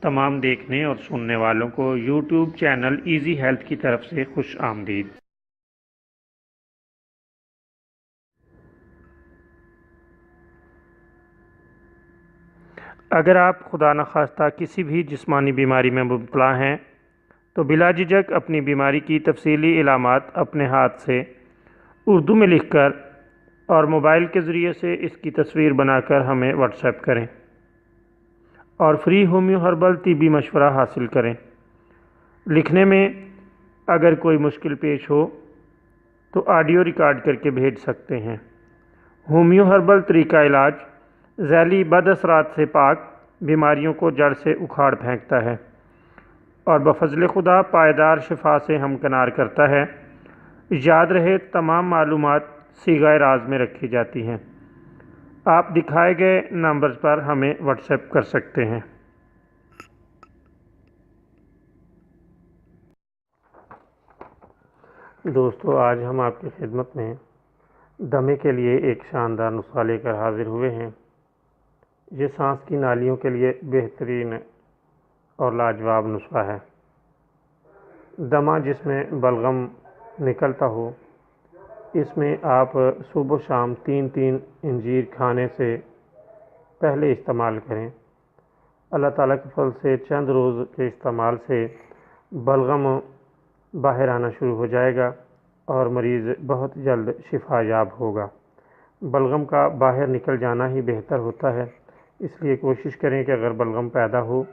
تمام دیکھنے اور سننے والوں کو یوٹیوب چینل ایزی ہیلتھ کی طرف سے خوش آمدید۔ اگر آپ خدا نخواستہ کسی بھی جسمانی بیماری میں مبتلا ہیں تو بلا جھجک اپنی بیماری کی تفصیلی علامات اپنے ہاتھ سے اردو میں لکھ کر اور موبائل کے ذریعے سے اس کی تصویر بنا کر ہمیں واٹس ایپ کریں اور فری ہومیو ہربل طبی مشورہ حاصل کریں۔ لکھنے میں اگر کوئی مشکل پیش ہو تو آڈیو ریکارڈ کر کے بھیج سکتے ہیں۔ ہومیو ہربل طریقہ علاج ذیلی بد اثرات سے پاک، بیماریوں کو جڑ سے اکھاڑ پھینکتا ہے اور بفضل خدا پائیدار شفا سے ہمکنار کرتا ہے۔ یاد رہے تمام معلومات صیغہ راز میں رکھی جاتی ہیں۔ آپ دکھائے گئے نمبرز پر ہمیں واٹس ایپ کر سکتے ہیں۔ دوستو، آج ہم آپ کی خدمت میں دمے کے لیے ایک شاندار نسخہ لے کر حاضر ہوئے ہیں۔ یہ سانس کی نالیوں کے لیے بہترین اور لاجواب نسخہ ہے۔ دمہ جس میں بلغم نکلتا ہو، اس میں آپ صبح و شام 3 انجیر کھانے سے پہلے استعمال کریں۔ اللہ تعالیٰ کے فضل سے چند روز کے استعمال سے بلغم باہر آنا شروع ہو جائے گا اور مریض بہت جلد شفا یاب ہوگا۔ بلغم کا باہر نکل جانا ہی بہتر ہوتا ہے، اس لیے کوشش کریں کہ اگر بلغم پیدا ہو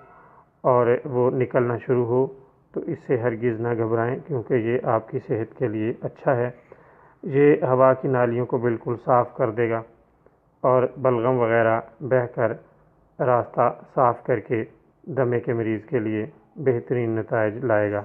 اور وہ نکلنا شروع ہو تو اس سے ہرگز نہ گھبرائیں، کیونکہ یہ آپ کی صحت کے لیے اچھا ہے۔ یہ ہوا کی نالیوں کو بالکل صاف کر دے گا اور بلغم وغیرہ بہہ کر راستہ صاف کر کے دمے کے مریض کے لیے بہترین نتائج لائے گا۔